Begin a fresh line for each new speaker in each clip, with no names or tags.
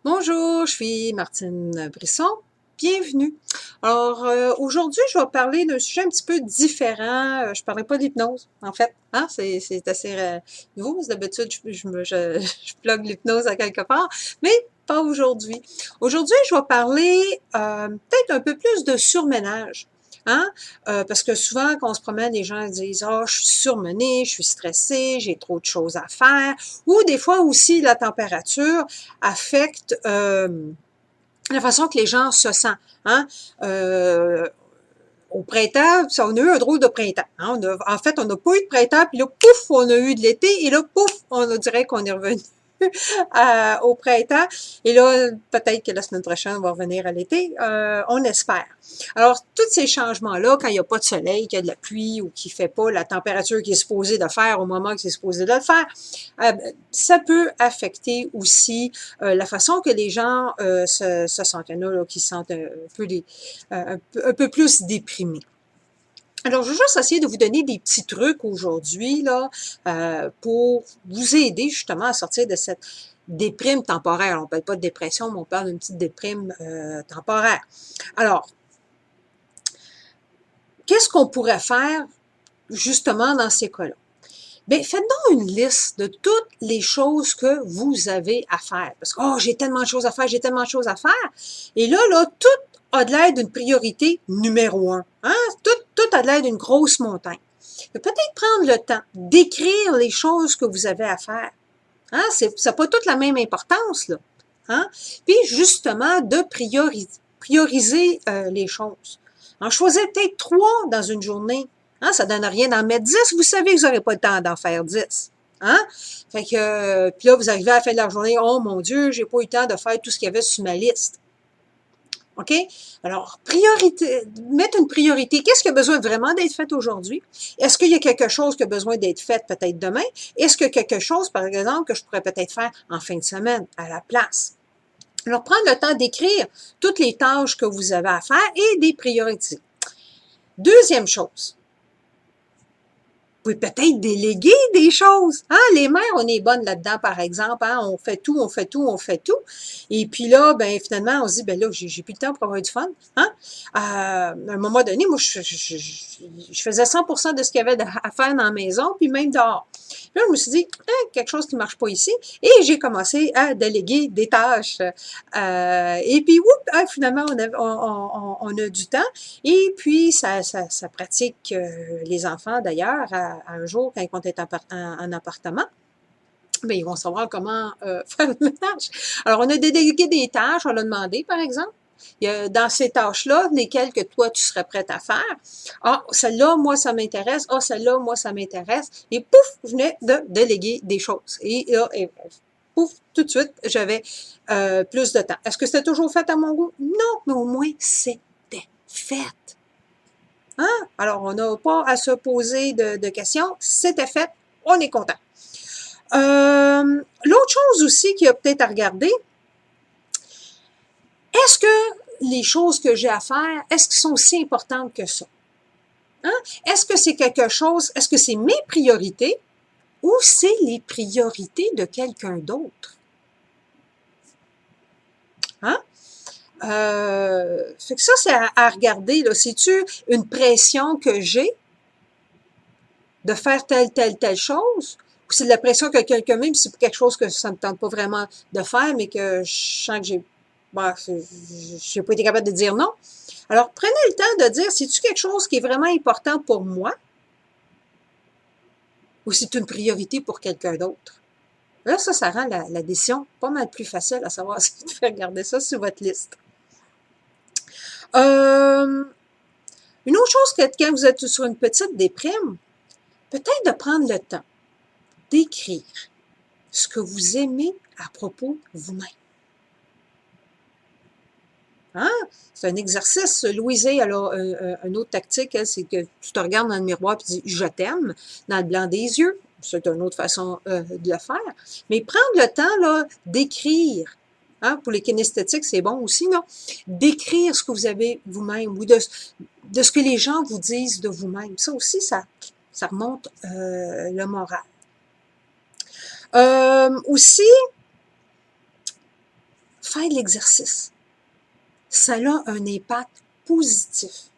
Bonjour, je suis Martine Brisson. Bienvenue. Alors, aujourd'hui, je vais parler d'un sujet un petit peu différent. Je ne parlerai pas d'hypnose, en fait. Hein? C'est assez nouveau, parce que d'habitude, je plug l'hypnose à quelque part, mais pas aujourd'hui. Aujourd'hui, je vais parler peut-être un peu plus de surménage. Hein? Parce que souvent, quand on se promène, les gens disent « Ah, je suis surmenée, je suis stressée, j'ai trop de choses à faire. » Ou des fois aussi, la température affecte la façon que les gens se sentent. Hein? Au printemps, on a eu un drôle de printemps. Hein? En fait, on n'a pas eu de printemps, puis là, pouf, on a eu de l'été, et là, pouf, on dirait qu'on est revenu au printemps. Et là, peut-être que la semaine prochaine, on va revenir à l'été. On espère. Alors, tous ces changements-là, quand il n'y a pas de soleil, qu'il y a de la pluie ou qu'il ne fait pas la température qui est supposée de faire au moment que c'est supposé de le faire, ça peut affecter aussi la façon que les gens se sentent. Il y en a là, qui se sentent un peu plus déprimés. Alors, je vais juste essayer de vous donner des petits trucs aujourd'hui là pour vous aider justement à sortir de cette déprime temporaire. On ne parle pas de dépression, mais on parle d'une petite déprime temporaire. Alors, qu'est-ce qu'on pourrait faire justement dans ces cas-là? Bien, faites donc une liste de toutes les choses que vous avez à faire. Parce que, oh, j'ai tellement de choses à faire, j'ai tellement de choses à faire. Et là, tout a de l'air d'une priorité numéro un. Hein? Tout a de l'air d'une grosse montagne. Peut-être prendre le temps d'écrire les choses que vous avez à faire. Hein? Ça n'a pas toute la même importance, là. Hein? Puis, justement, de prioriser les choses. En choisir peut-être 3 dans une journée. Hein? Ça donne rien d'en mettre 10. Vous savez que vous n'aurez pas le temps d'en faire 10. Hein? Fait que, puis là, vous arrivez à la fin de la journée, oh mon Dieu, j'ai pas eu le temps de faire tout ce qu'il y avait sur ma liste. OK? Alors, priorité, mettre une priorité. Qu'est-ce qui a besoin vraiment d'être fait aujourd'hui? Est-ce qu'il y a quelque chose qui a besoin d'être fait peut-être demain? Est-ce qu'il y a quelque chose, par exemple, que je pourrais peut-être faire en fin de semaine à la place? Alors, prendre le temps d'écrire toutes les tâches que vous avez à faire et des priorités. Deuxième chose, vous pouvez peut-être déléguer des choses. Hein? Les mères, on est bonnes là-dedans, par exemple. Hein? On fait tout, on fait tout, on fait tout. Et puis là, ben finalement, on se dit, ben là, j'ai plus le temps pour avoir du fun. Hein? À un moment donné, moi, je faisais 100% de ce qu'il y avait à faire dans la maison, puis même dehors. Là, je me suis dit, quelque chose qui marche pas ici. Et j'ai commencé à déléguer des tâches. Et puis, finalement, on a du temps. Et puis, ça pratique les enfants, d'ailleurs, à un jour, quand ils vont être en appartement. Bien, ils vont savoir comment faire le ménage. Alors, on a délégué des tâches, on l'a demandé, par exemple. Il y a, dans ces tâches-là, lesquelles que toi, tu serais prête à faire. Ah, celle-là, moi, ça m'intéresse. Ah, celle-là, moi, ça m'intéresse. Et pouf, je venais de déléguer des choses. Et là, pouf, tout de suite, j'avais plus de temps. Est-ce que c'était toujours fait à mon goût? Non, mais au moins, c'était fait. Hein? Alors, on n'a pas à se poser de questions. C'était fait. On est content. L'autre chose aussi qu'il y a peut-être à regarder, est-ce que les choses que j'ai à faire, est-ce qu'elles sont aussi importantes que ça? Hein? Est-ce que c'est quelque chose, est-ce que c'est mes priorités ou c'est les priorités de quelqu'un d'autre? Hein? Fait que ça, c'est à regarder. C'est-tu une pression que j'ai de faire telle chose? Ou c'est de la pression que quelqu'un, même si c'est quelque chose que ça ne me tente pas vraiment de faire, mais que je sens que j'ai pas été capable de dire non. Alors, prenez le temps de dire, c'est-tu quelque chose qui est vraiment important pour moi ou c'est une priorité pour quelqu'un d'autre? Là, ça rend la décision pas mal plus facile à savoir si vous devez regarder ça sur votre liste. Une autre chose que quand vous êtes sur une petite déprime, peut-être de prendre le temps d'écrire ce que vous aimez à propos de vous-même. Hein? C'est un exercice. Louise, elle a une autre tactique, c'est que tu te regardes dans le miroir et tu dis « je t'aime » dans le blanc des yeux. C'est une autre façon de le faire. Mais prendre le temps là d'écrire, hein, pour les kinesthétiques, c'est bon aussi, non? D'écrire ce que vous avez vous-même ou de ce que les gens vous disent de vous-même. Ça aussi, ça remonte le moral. Aussi, faire de l'exercice, ça a un impact positif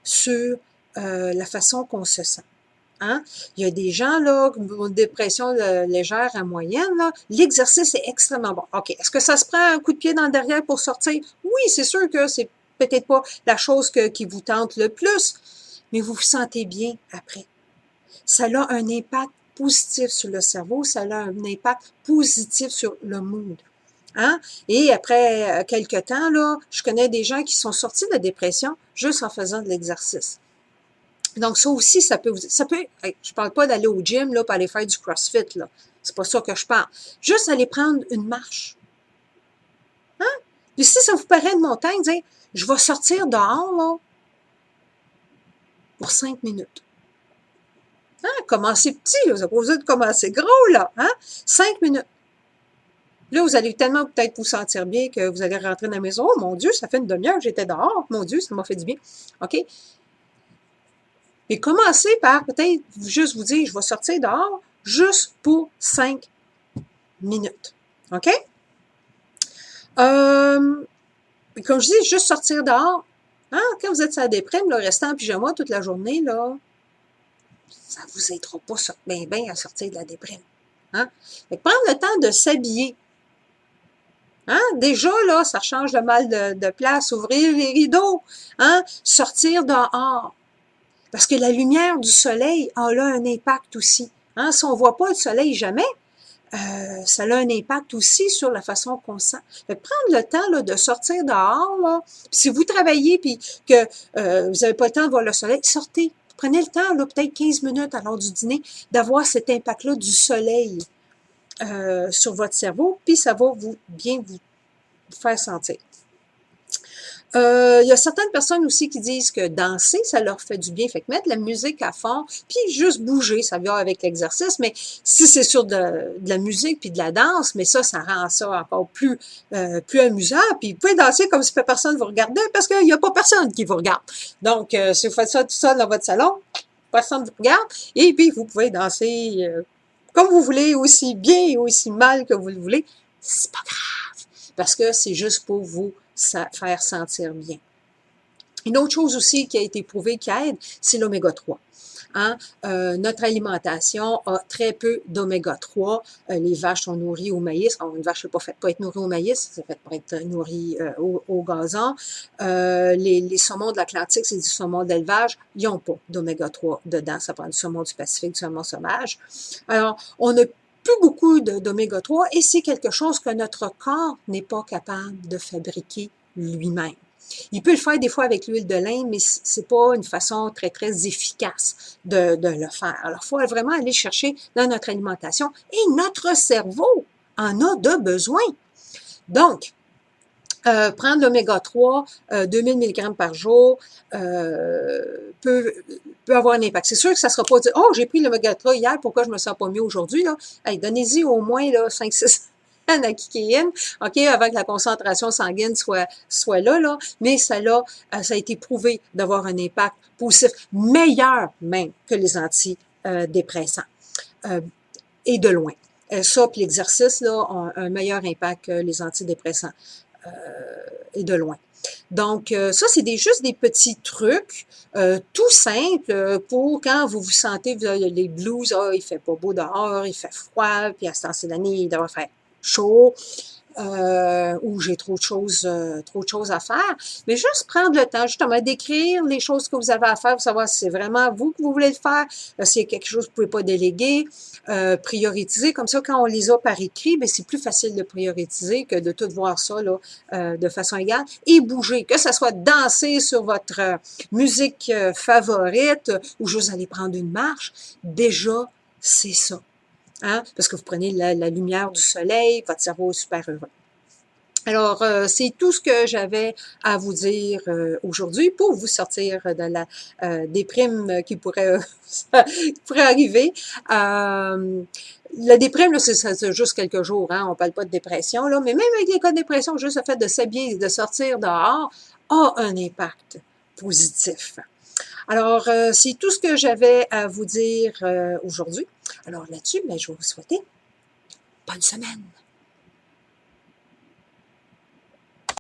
sur la façon qu'on se sent. Hein? Il y a des gens là, qui ont une dépression légère à moyenne, là, l'exercice est extrêmement bon. OK, est-ce que ça se prend un coup de pied dans le derrière pour sortir? Oui, c'est sûr que c'est peut-être pas la chose qui vous tente le plus, mais vous vous sentez bien après. Ça a un impact positif sur le cerveau, ça a un impact positif sur le mood. Hein? Et après quelques temps, là, je connais des gens qui sont sortis de la dépression juste en faisant de l'exercice. Donc, ça aussi, je parle pas d'aller au gym, là, pour aller faire du CrossFit, là. C'est pas ça que je parle. Juste aller prendre une marche. Hein? Puis si ça vous paraît une montagne, dire, je vais sortir dehors, là, pour 5 minutes. Hein? Commencez petit, là. Vous n'avez pas besoin de commencer gros, là. Hein? 5 minutes. Là, vous allez tellement peut-être vous sentir bien que vous allez rentrer dans la maison. Oh, mon Dieu, ça fait une demi-heure que j'étais dehors. Mon Dieu, ça m'a fait du bien. OK? Mais commencez par peut-être juste vous dire, je vais sortir dehors juste pour 5 minutes. OK? Comme je dis, juste sortir dehors. Hein, quand vous êtes sur la déprime, là, rester en pyjama toute la journée, là, ça vous aidera pas bien à sortir de la déprime. Hein? Fait que prendre le temps de s'habiller. Hein? Déjà, là, ça change le mal de place. Ouvrir les rideaux. Hein? Sortir dehors. Parce que la lumière du soleil a là un impact aussi. Hein? Si on ne voit pas le soleil jamais, ça a un impact aussi sur la façon qu'on sent. Fait que prendre le temps là, de sortir dehors, là, si vous travaillez puis que vous n'avez pas le temps de voir le soleil, sortez. Prenez le temps, là, peut-être 15 minutes à l'heure du dîner, d'avoir cet impact-là du soleil sur votre cerveau, puis ça va bien vous faire sentir. Il y a certaines personnes aussi qui disent que danser, ça leur fait du bien. Fait que mettre la musique à fond, puis juste bouger, ça vient avec l'exercice. Mais si c'est sur de la musique puis de la danse, mais ça rend ça encore plus amusant. Puis vous pouvez danser comme si personne vous regardait parce qu'il n'y a pas personne qui vous regarde. Donc, si vous faites ça tout seul dans votre salon, personne ne vous regarde. Et puis, vous pouvez danser comme vous voulez, aussi bien et aussi mal que vous le voulez. C'est pas grave. Parce que c'est juste pour vous faire sentir bien. Une autre chose aussi qui a été prouvée qui aide, c'est l'oméga 3. Hein? Notre alimentation a très peu d'oméga 3. Les vaches sont nourries au maïs. Alors, une vache n'est pas faite pour être nourrie au maïs, c'est fait pour être nourrie au gazon. Les saumons de l'Atlantique, c'est du saumon d'élevage. Ils n'ont pas d'oméga 3 dedans. Ça prend du saumon du Pacifique, du saumon sauvage. Alors, on a plus beaucoup d'oméga 3 et c'est quelque chose que notre corps n'est pas capable de fabriquer lui-même. Il peut le faire des fois avec l'huile de lin, mais c'est pas une façon très, très efficace de le faire. Alors, il faut vraiment aller chercher dans notre alimentation et notre cerveau en a de besoin. Donc, prendre l'oméga 3, 2000 mg par jour, peut avoir un impact. C'est sûr que ça ne sera pas dire, oh, j'ai pris l'oméga 3 hier, pourquoi je me sens pas mieux aujourd'hui, là? Hey, donnez-y au moins, là, 5-6 anakikéine, OK, avant que la concentration sanguine soit là, mais ça a été prouvé d'avoir un impact positif, meilleur même que les antidépressants, et de loin. Ça, puis l'exercice, là, a un meilleur impact que les antidépressants, et de loin. Donc, ça, c'est juste des petits trucs tout simples pour quand vous vous sentez, vous avez les blues, ah, il fait pas beau dehors, il fait froid, puis à ce temps-ci de l'année, il devrait faire chaud, ou j'ai trop de choses à faire. Mais juste prendre le temps, justement, d'écrire les choses que vous avez à faire, pour savoir si c'est vraiment vous que vous voulez le faire, s'il y a quelque chose que vous ne pouvez pas déléguer, prioriser. Comme ça, quand on les a par écrit, ben c'est plus facile de prioriser que de tout voir ça là, de façon égale. Et bouger, que ce soit danser sur votre musique favorite ou juste aller prendre une marche, déjà, c'est ça. Hein? Parce que vous prenez la lumière du soleil, votre cerveau est super heureux. Alors, c'est tout ce que j'avais à vous dire aujourd'hui pour vous sortir de la déprime qui pourrait arriver. La déprime, là, c'est juste quelques jours, hein, on parle pas de dépression, là, mais même avec les cas de dépression, juste le fait de s'habiller et de sortir dehors a un impact positif. Alors, c'est tout ce que j'avais à vous dire aujourd'hui. Alors là-dessus, ben, je vais vous souhaiter bonne semaine.